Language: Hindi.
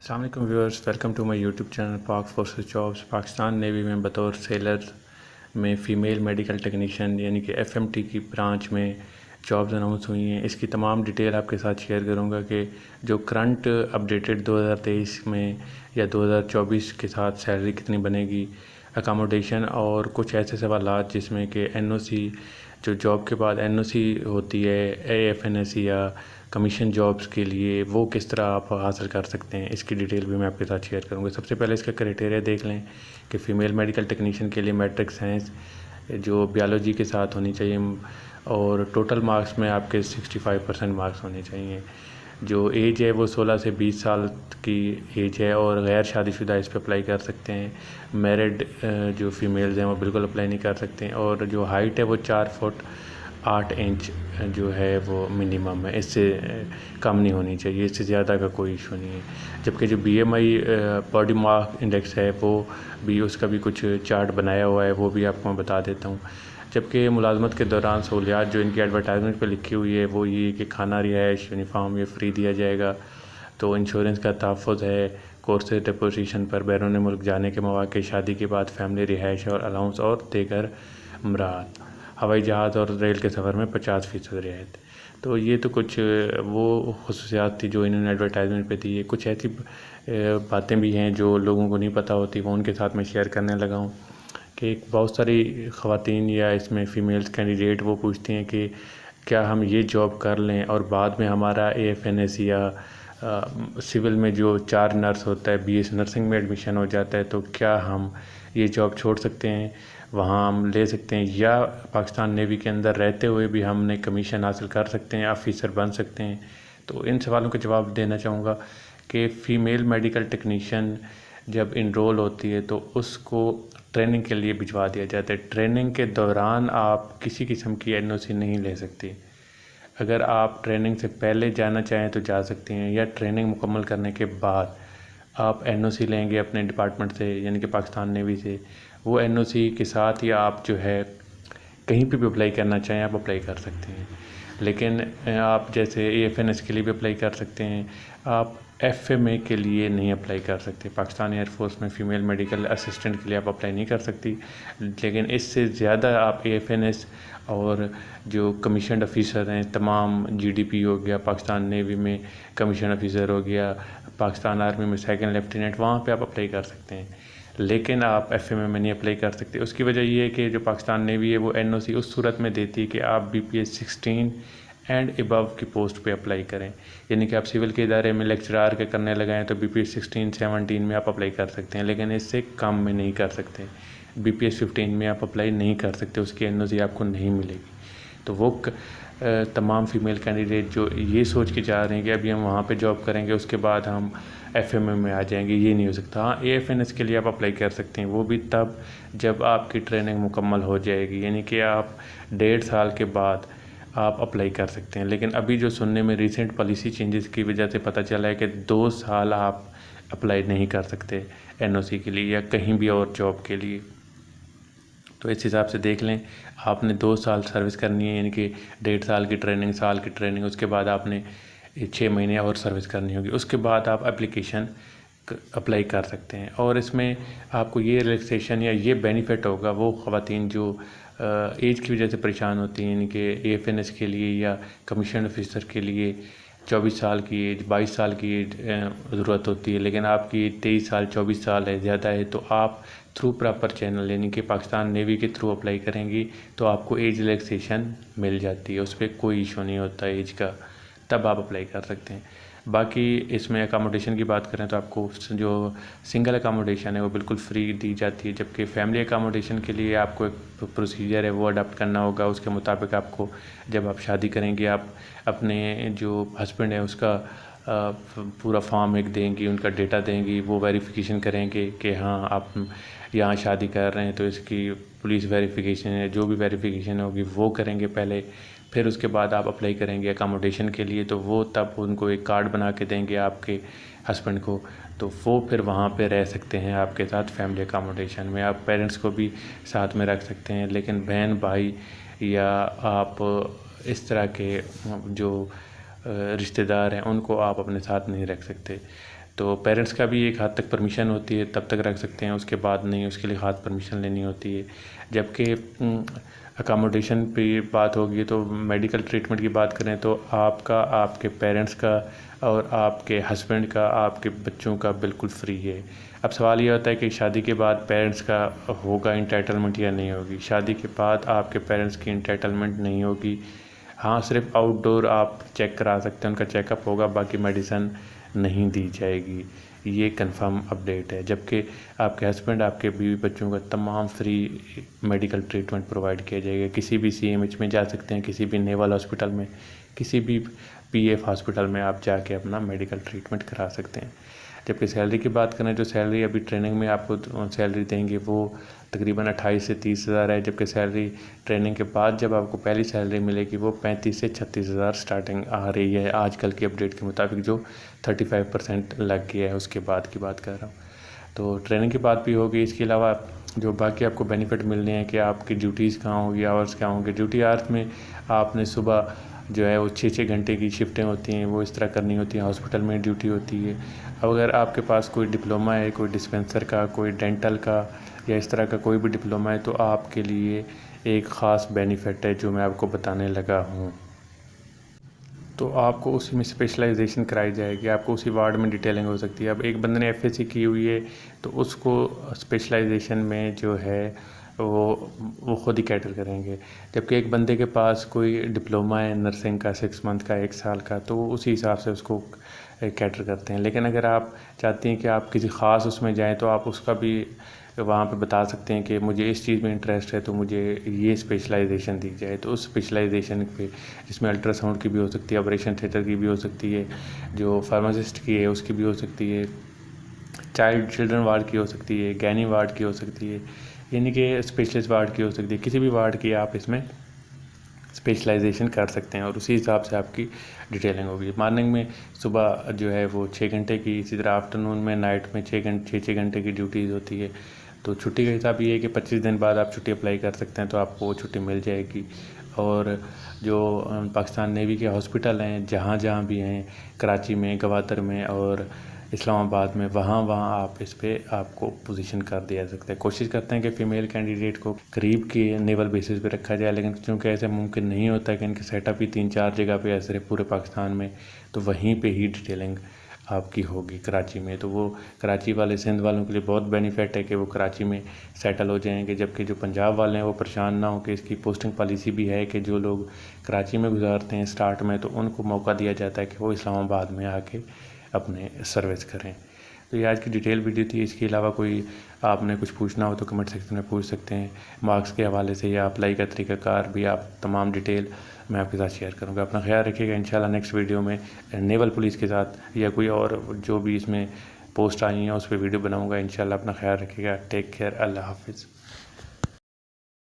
अस्सलाम वालेकुम viewers, welcome to my YouTube channel Pak forces jobs. Pakistan navy में बतौर सेलर में फ़ीमेल मेडिकल टेक्नीशियन यानी कि एफएमटी की ब्रांच में जॉब्स अनाउंस हुई हैं। इसकी तमाम डिटेल आपके साथ शेयर करूंगा कि जो करंट अपडेटेड 2023 में या 2024 के साथ सैलरी कितनी बनेगी, अकामोडेशन और कुछ ऐसे सवालात जिसमें कि एनओसी, जो जॉब के बाद एनओसी होती है एएफएनएसी या कमीशन जॉब्स के लिए, वो किस तरह आप हासिल कर सकते हैं, इसकी डिटेल भी मैं आपके साथ शेयर करूँगा। सबसे पहले इसका क्राइटेरिया देख लें कि फ़ीमेल मेडिकल टेक्नीशियन के लिए मैट्रिक साइंस जो बायोलॉजी के साथ होनी चाहिए और टोटल मार्क्स में आपके 65% मार्क्स होने चाहिए। जो एज है वो 16 से 20 साल की एज है और गैर शादीशुदा इस पर अप्लाई कर सकते हैं। मैरिड जो फीमेल्स हैं वो बिल्कुल अप्लाई नहीं कर सकते हैं। और जो हाइट है वो 4 फुट 8 इंच जो है वो मिनिमम है, इससे कम नहीं होनी चाहिए, इससे ज़्यादा का कोई इशू नहीं है। जबकि जो बीएमआई बॉडी मास इंडेक्स है वो भी, उसका भी कुछ चार्ट बनाया हुआ है, वो भी आपको मैं बता देता हूँ। जबकि मुलाजमत के दौरान सहूलियात जो इनकी एडवर्टाइजमेंट पे लिखी हुई है वो ये कि खाना, रिहाइश, यूनिफॉर्म ये फ्री दिया जाएगा। तो इंश्योरेंस का तहफ़्फ़ुज़ है, कोर्सेज डिपोजिशन पर बैरून मुल्क जाने के मौके, शादी के बाद फैमिली रिहाइश और अलाउंस और देगर अमरात, हवाई जहाज़ और रेल के सफ़र में 50% रियायत। तो ये तो कुछ वो खसूसियात थी जो इन्होंने एडवर्टाइजमेंट पे दी है। कुछ ऐसी बातें भी हैं जो लोगों को नहीं पता होती, वो उनके साथ मैं शेयर करने लगा हूँ कि बहुत सारी ख़वातीन या इसमें फ़ीमेल्स कैंडिडेट वो पूछती हैं कि क्या हम ये जॉब कर लें और बाद में हमारा एएफएनएस या सिविल में जो 4 नर्स होता है, बीएस नर्सिंग में एडमिशन हो जाता है, तो क्या हम ये जॉब छोड़ सकते हैं, वहाँ हम ले सकते हैं, या पाकिस्तान नेवी के अंदर रहते हुए भी हमने कमीशन हासिल कर सकते हैं, ऑफिसर बन सकते हैं। तो इन सवालों के जवाब देना चाहूँगा कि फ़ीमेल मेडिकल टेक्नीशियन जब इनरोल होती है तो उसको ट्रेनिंग के लिए भिजवा दिया जाता है। ट्रेनिंग के दौरान आप किसी किस्म की एनओसी नहीं ले सकती। अगर आप ट्रेनिंग से पहले जाना चाहें तो जा सकती हैं, या ट्रेनिंग मुकम्मल करने के बाद आप एनओसी लेंगे अपने डिपार्टमेंट से यानी कि पाकिस्तान नेवी से, वो एनओसी के साथ ही आप जो है कहीं पे भी अप्लाई करना चाहें आप अप्लाई कर सकते हैं। लेकिन आप जैसे एएफएनएस के लिए भी अप्लाई कर सकते हैं, आप एफएमए के लिए नहीं अप्लाई कर सकते। पाकिस्तान एयरफोर्स में फ़ीमेल मेडिकल असिस्टेंट के लिए आप अप्लाई नहीं कर सकती। लेकिन इससे ज़्यादा आप एएफएनएस और जो कमीशन ऑफिसर हैं, तमाम जीडीपी हो गया, पाकिस्तान नेवी में कमीशन ऑफिसर हो गया, पाकिस्तान आर्मी में सेकंड लेफ्टिनेंट, वहाँ पे आप अप्लाई कर सकते हैं। लेकिन आप एफएमए में नहीं अप्लाई कर सकते। उसकी वजह ये है कि जो पाकिस्तान नेवी है वो एनओसी उस सूरत में देती है कि आप बीपीएस 16 एंड अबव की पोस्ट पे अप्लाई करें। यानी कि आप सिविल के इदारे में लेक्चरार के करने लगाएं तो बीपीएस 16 17 में आप अप्लाई कर सकते हैं, लेकिन इससे कम में नहीं कर सकते। बीपीएस 15 में आप अप्लाई नहीं कर सकते, उसकी एनओसी आपको नहीं मिलेगी। तो वो तमाम फ़ीमेल कैंडिडेट जो ये सोच के जा रहे हैं कि अभी हम वहाँ पे जॉब करेंगे उसके बाद हम एफएमए में आ जाएंगे, ये नहीं हो सकता। हाँ, एएफएनएस के लिए आप अप्लाई कर सकते हैं, वो भी तब जब आपकी ट्रेनिंग मुकम्मल हो जाएगी, यानी कि आप 1.5 साल के बाद आप अप्लाई कर सकते हैं। लेकिन अभी जो सुनने में रिसेंट पॉलिसी चेंजेस की वजह से पता चला है कि 2 साल आप अप्लाई नहीं कर सकते एनओसी के लिए या कहीं भी और जॉब के लिए। तो इस हिसाब से देख लें, आपने 2 साल सर्विस करनी है, यानी कि 1.5 साल की ट्रेनिंग, साल की ट्रेनिंग, उसके बाद आपने 6 महीने और सर्विस करनी होगी। उसके बाद आप एप्लीकेशन अप्लाई कर सकते हैं और इसमें आपको ये रिलैक्सेशन या ये बेनिफिट होगा वो ख़वातीन जो एज की वजह से परेशान होती हैं, यानी कि एएफएनएस के लिए या कमीशन ऑफिसर के लिए 24 साल की एज, 22 साल की एज ज़रूरत होती है, लेकिन आपकी 23 साल 24 साल है, ज़्यादा है, तो आप थ्रू प्रॉपर चैनल यानी कि पाकिस्तान नेवी के थ्रू अप्लाई करेंगी तो आपको एज रिलैक्सेशन मिल जाती है, उस पर कोई इशू नहीं होता एज का, तब आप अप्लाई कर सकते हैं। बाकी इसमें अकामोडेशन की बात करें तो आपको जो सिंगल अकामोडेशन है वो बिल्कुल फ्री दी जाती है, जबकि फैमिली अकामोडेशन के लिए आपको एक प्रोसीजर है वो अडॉप्ट करना होगा। उसके मुताबिक आपको जब आप शादी करेंगे आप अपने जो हस्बैंड है उसका पूरा फॉर्म एक देंगी, उनका डेटा देंगी, वो वेरिफिकेशन करेंगे कि हाँ आप यहाँ शादी कर रहे हैं, तो इसकी पुलिस वेरिफिकेशन है, जो भी वेरिफिकेशन होगी वो करेंगे पहले। फिर उसके बाद आप अप्लाई करेंगे अकामोडेशन के लिए, तो वो तब उनको एक कार्ड बना के देंगे आपके हस्बैंड को, तो वो फिर वहाँ पे रह सकते हैं आपके साथ फैमिली अकामोडेशन में। आप पेरेंट्स को भी साथ में रख सकते हैं, लेकिन बहन भाई या आप इस तरह के जो रिश्तेदार हैं उनको आप अपने साथ नहीं रख सकते। तो पेरेंट्स का भी एक हद तक परमिशन होती है, तब तक रख सकते हैं, उसके बाद नहीं, उसके लिए ख़ास परमिशन लेनी होती है। जबकि अकामोडेशन पे बात होगी तो मेडिकल ट्रीटमेंट की बात करें तो आपका, आपके पेरेंट्स का और आपके हस्बैंड का, आपके बच्चों का बिल्कुल फ्री है। अब सवाल ये होता है कि शादी के बाद पेरेंट्स का होगा इंटाइटलमेंट या नहीं होगी। शादी के बाद आपके पेरेंट्स की इंटाइटलमेंट नहीं होगी। हाँ, सिर्फ आउटडोर आप चेक करा सकते हैं, उनका चेकअप होगा, बाकी मेडिसिन नहीं दी जाएगी। ये कंफर्म अपडेट है। जबकि आपके हस्बैंड, आपके बीवी बच्चों का तमाम फ्री मेडिकल ट्रीटमेंट प्रोवाइड किया जाएगा। किसी भी CMH में जा सकते हैं, किसी भी नेवल हॉस्पिटल में, किसी भी PF हॉस्पिटल में आप जाके अपना मेडिकल ट्रीटमेंट करा सकते हैं। जबकि सैलरी की बात करें, जो सैलरी अभी ट्रेनिंग में आपको सैलरी देंगे वो तकरीबन 28 से 30 हज़ार है। जबकि सैलरी ट्रेनिंग के बाद जब आपको पहली सैलरी मिलेगी वो 35 से 36 हज़ार स्टार्टिंग आ रही है आजकल की अपडेट के मुताबिक, जो 35% लग गया है उसके बाद की बात कर रहा हूँ। तो ट्रेनिंग की बात भी होगी। इसके अलावा जो बाकी आपको बेनिफिट मिलने हैं कि आपकी ड्यूटीज़ कहाँ होगी, आवर्स क्या होंगे। ड्यूटी आवर्स में आपने सुबह जो है वो 6-6 घंटे की शिफ्टें होती हैं, वो इस तरह करनी होती हैं। हॉस्पिटल में ड्यूटी होती है। अब अगर आपके पास कोई डिप्लोमा है, कोई डिस्पेंसर का, कोई डेंटल का या इस तरह का कोई भी डिप्लोमा है, तो आपके लिए एक ख़ास बेनिफिट है जो मैं आपको बताने लगा हूँ। तो आपको उसी में स्पेशलाइजेशन कराई जाएगी, आपको उसी वार्ड में डिटेलिंग हो सकती है। अब एक बंदे ने FSC की हुई है तो उसको स्पेशलाइजेशन में जो है वो ख़ुद ही कैटर करेंगे। जबकि एक बंदे के पास कोई डिप्लोमा है नर्सिंग का 6 मंथ का, 1 साल का, तो उसी हिसाब से उसको कैटर करते हैं। लेकिन अगर आप चाहती हैं कि आप किसी ख़ास उसमें जाएं तो आप उसका भी वहाँ पे बता सकते हैं कि मुझे इस चीज़ में इंटरेस्ट है तो मुझे ये स्पेशलाइजेशन दी जाए। तो उस स्पेशलाइजेशन पे, जिसमें अल्ट्रासाउंड की भी हो सकती है, ऑपरेशन थिएटर की भी हो सकती है, जो फार्मासिस्ट की है उसकी भी हो सकती है, चिल्ड्रन वार्ड की हो सकती है, गैनी वार्ड की हो सकती है, यानी कि स्पेशलिस्ट वार्ड की हो सकती है। किसी भी वार्ड की आप इसमें स्पेशलाइजेशन कर सकते हैं और उसी हिसाब से आपकी डिटेलिंग होगी। मॉर्निंग में सुबह जो है वो 6 घंटे की, इसी तरह आफ्टरनून में, नाइट में 6 घंटे की ड्यूटीज़ होती है। तो छुट्टी का हिसाब ये है कि 25 दिन बाद आप छुट्टी अप्लाई कर सकते हैं तो आपको वो छुट्टी मिल जाएगी। और जो पाकिस्तान नेवी के हॉस्पिटल हैं जहाँ जहाँ भी हैं, कराची में, गवादर में और इस्लामाबाद में, वहाँ आप इस पर आपको पोजीशन कर दिया सकता है। कोशिश करते हैं कि फ़ीमेल कैंडिडेट को करीब के नेवल बेसिस पे रखा जाए, लेकिन चूँकि ऐसा मुमकिन नहीं होता है कि इनके सेटअप ही 3-4 जगह पे ऐसे रहे पूरे पाकिस्तान में, तो वहीं पे ही डिटेलिंग आपकी होगी कराची में। तो वो कराची वाले, सिंध वालों के लिए बहुत बेनिफिट है कि वो कराची में सेटल हो जाएंगे। जबकि जो पंजाब वाले हैं वो परेशान ना हो कि इसकी पोस्टिंग पॉलिसी भी है कि जो लोग कराची में गुजारते हैं स्टार्ट में, तो उनको मौका दिया जाता है कि वो इस्लामाबाद में आके अपने सर्विस करें। तो ये आज की डिटेल वीडियो थी। इसके अलावा कोई आपने कुछ पूछना हो तो कमेंट सेक्शन में पूछ सकते हैं। मार्क्स के हवाले से या अप्लाई का तरीक़ाकार भी आप तमाम डिटेल मैं आपके साथ शेयर करूँगा। अपना ख्याल रखिएगा। इंशाल्लाह नेक्स्ट वीडियो में नेवल पुलिस के साथ या कोई और जो भी इसमें पोस्ट आई हैं उस पर वीडियो बनाऊँगा। इंशाल्लाह अपना ख्याल रखिएगा। Take care. अल्लाह हाफिज़।